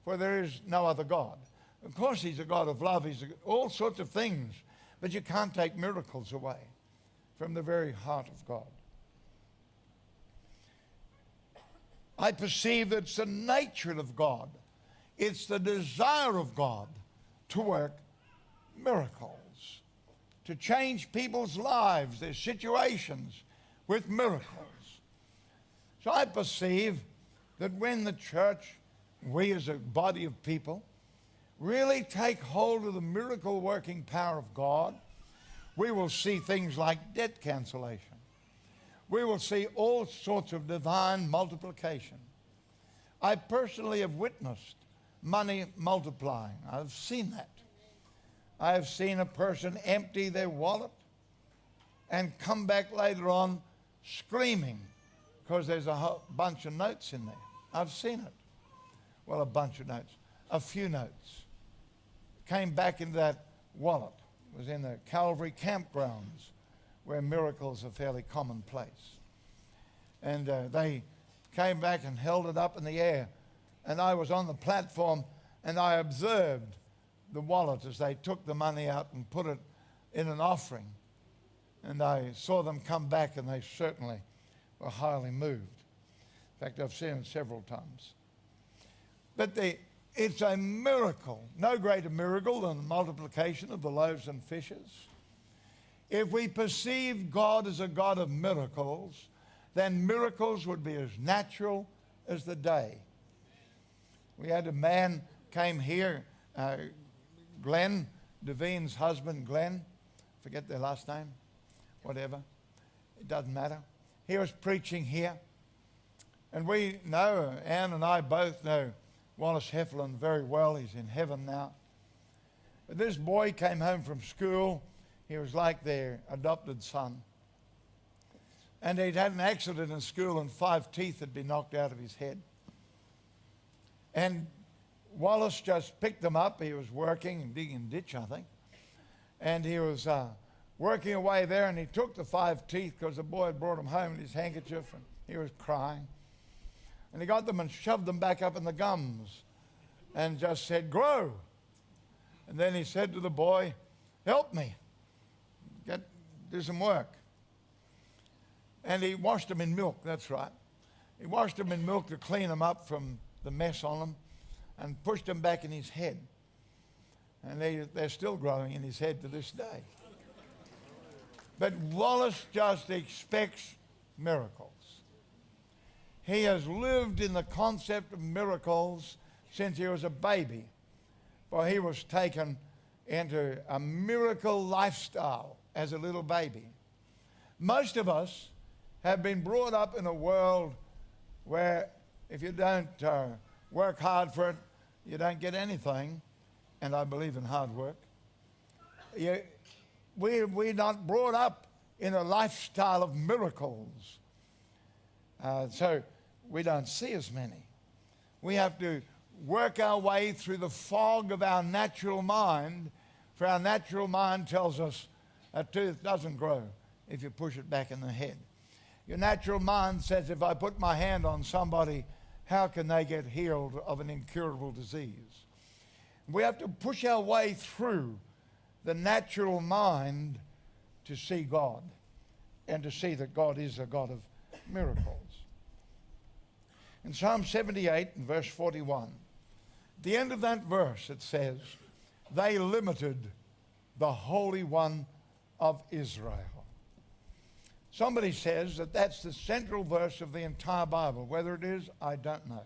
for there is no other God. Of course, he's a God of love. He's all sorts of things. But you can't take miracles away from the very heart of God. I perceive that it's the nature of God. It's the desire of God to work miracles, to change people's lives, their situations with miracles. So I perceive that when the church, we as a body of people, really take hold of the miracle working power of God, we will see things like debt cancellation. We will see all sorts of divine multiplication. I personally have witnessed money multiplying. I've seen that. I have seen a person empty their wallet and come back later on screaming because there's a whole bunch of notes in there. I've seen it. Well, a bunch of notes. A few notes came back into that wallet. It was in the Calvary campgrounds where miracles are fairly commonplace. And they came back and held it up in the air. And I was on the platform and I observed the wallet as they took the money out and put it in an offering. And I saw them come back and they certainly were highly moved. In fact, I've seen it several times. But it's a miracle, no greater miracle than the multiplication of the loaves and fishes. If we perceive God as a God of miracles, then miracles would be as natural as the day. We had a man came here, Glenn, Devine's husband, Glenn, forget their last name, whatever, it doesn't matter. He was preaching here, and we know, Ann and I both know Wallace Heflin very well. He's in heaven now. But this boy came home from school. He was like their adopted son. And he'd had an accident in school and 5 teeth had been knocked out of his head. And Wallace just picked them up. He was working and digging a ditch, I think. And he was working away there, and he took the 5 teeth because the boy had brought them home in his handkerchief, and he was crying. And he got them and shoved them back up in the gums and just said, grow. And then he said to the boy, help me, do some work. And he washed them in milk, that's right. He washed them in milk to clean them up from the mess on them and pushed them back in his head. And they're still growing in his head to this day. But Wallace just expects miracles. He has lived in the concept of miracles since he was a baby, for he was taken into a miracle lifestyle as a little baby. Most of us have been brought up in a world where if you don't work hard for it, you don't get anything, and I believe in hard work. We're not brought up in a lifestyle of miracles. So we don't see as many. We have to work our way through the fog of our natural mind, for our natural mind tells us a tooth doesn't grow if you push it back in the head. Your natural mind says, if I put my hand on somebody, how can they get healed of an incurable disease? We have to push our way through the natural mind to see God and to see that God is a God of miracles. In Psalm 78 and verse 41, at the end of that verse it says, they limited the Holy One of Israel. Somebody says that that's the central verse of the entire Bible. Whether it is, I don't know.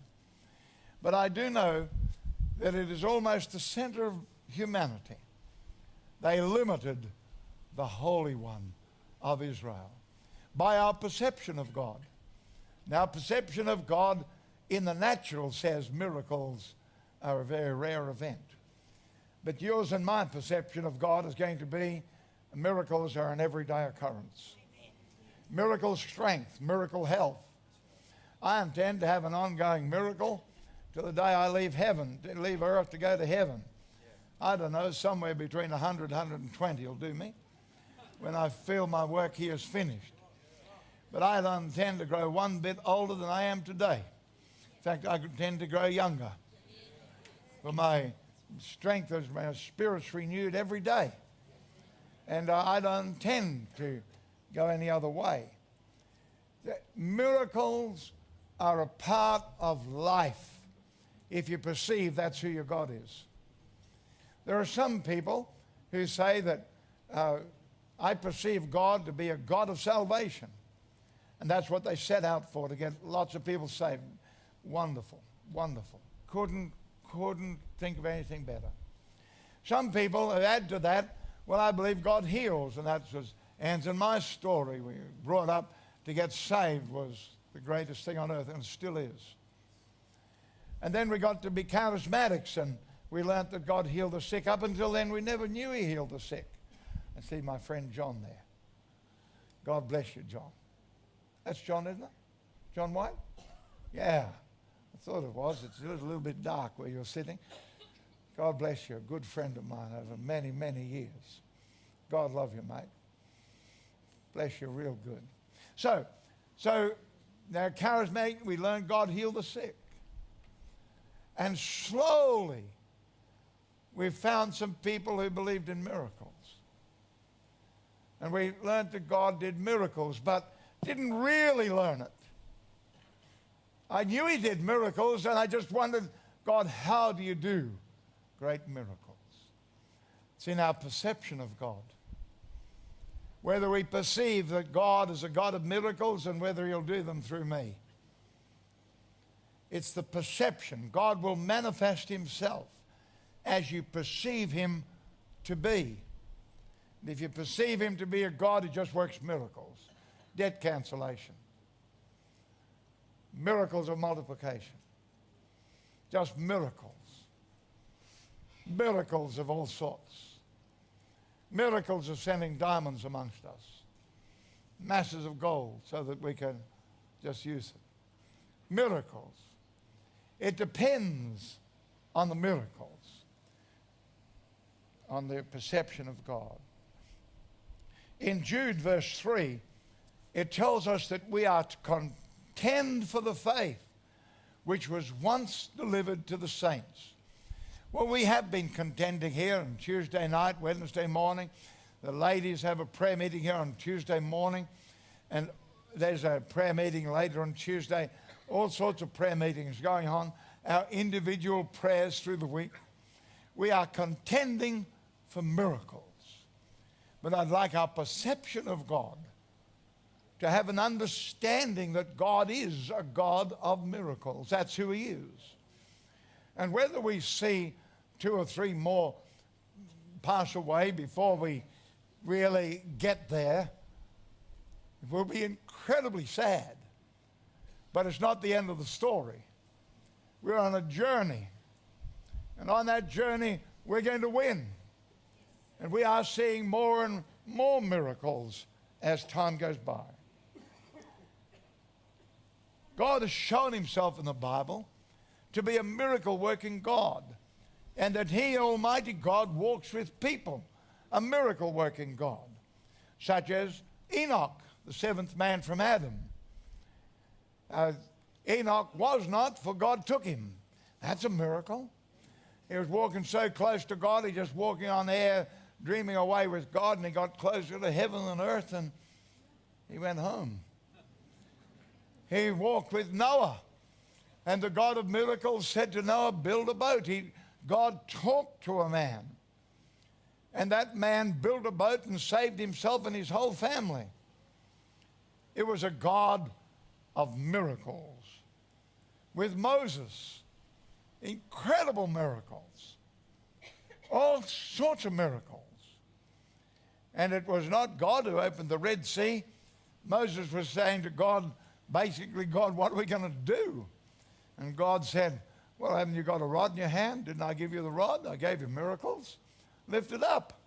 But I do know that it is almost the center of humanity. They limited the Holy One of Israel by our perception of God. Now, perception of God in the natural says miracles are a very rare event. But yours and my perception of God is going to be miracles are an everyday occurrence. Miracle strength, miracle health. I intend to have an ongoing miracle till the day I leave heaven, to leave earth to go to heaven. I don't know, somewhere between 100 and 120 will do me when I feel my work here is finished. But I don't intend to grow one bit older than I am today. In fact, I intend to grow younger. for my strength as my spirit's renewed every day. And I don't intend to go any other way. Miracles are a part of life if you perceive that's who your God is. There are some people who say that I perceive God to be a God of salvation. And that's what they set out for, to get lots of people saved. Wonderful, wonderful. Couldn't think of anything better. Some people have added to that, well, I believe God heals. And that's was Ann's and my story. We were brought up to get saved was the greatest thing on earth, and it still is. And then we got to be charismatics, and we learnt that God healed the sick. Up until then, we never knew he healed the sick. I see my friend John there. God bless you, John. That's John, isn't it? John White? Yeah, I thought it was. It's a little bit dark where you're sitting. God bless you, a good friend of mine over many, many years. God love you, mate. Bless you real good. So now charismatic, we learned God healed the sick. And slowly, we found some people who believed in miracles. And we learned that God did miracles, but didn't really learn it. I knew he did miracles, and I just wondered, God, how do you do great miracles? It's in our perception of God. Whether we perceive that God is a God of miracles and whether he'll do them through me. It's the perception. God will manifest himself as you perceive him to be. And if you perceive him to be a God who just works miracles, debt cancellation, miracles of multiplication, just miracles, miracles of all sorts, miracles of sending diamonds amongst us, masses of gold so that we can just use it, miracles. It depends on the miracles, on the perception of God. In Jude verse 3, it tells us that we are to contend for the faith which was once delivered to the saints. Well, we have been contending here on Tuesday night, Wednesday morning. The ladies have a prayer meeting here on Tuesday morning, and there's a prayer meeting later on Tuesday. All sorts of prayer meetings going on, our individual prayers through the week. We are contending for miracles. But I'd like our perception of God to have an understanding that God is a God of miracles. That's who he is. And whether we see 2 or 3 more pass away before we really get there, it will be incredibly sad. But it's not the end of the story. We're on a journey. And on that journey, we're going to win. And we are seeing more and more miracles as time goes by. God has shown himself in the Bible to be a miracle-working God, and that he, Almighty God, walks with people, a miracle-working God, such as Enoch, the 7th man from Adam. Enoch was not, for God took him. That's a miracle. He was walking so close to God, he just walking on air, dreaming away with God, and he got closer to heaven and earth, and he went home. He walked with Noah, and the God of miracles said to Noah, build a boat. God talked to a man, and that man built a boat and saved himself and his whole family. It was a God of miracles. With Moses, incredible miracles, all sorts of miracles. And it was not God who opened the Red Sea. Moses was saying to God, basically, God, what are we going to do? And God said, well, haven't you got a rod in your hand? Didn't I give you the rod? I gave you miracles. Lift it up.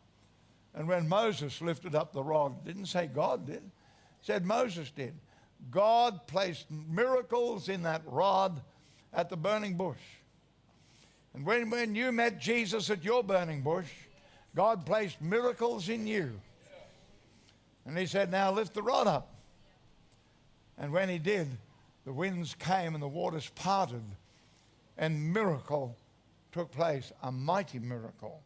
And when Moses lifted up the rod, didn't say God did, said Moses did. God placed miracles in that rod at the burning bush. And when you met Jesus at your burning bush, God placed miracles in you. And he said, now lift the rod up. And when he did, the winds came and the waters parted, and miracle took place a mighty miracle.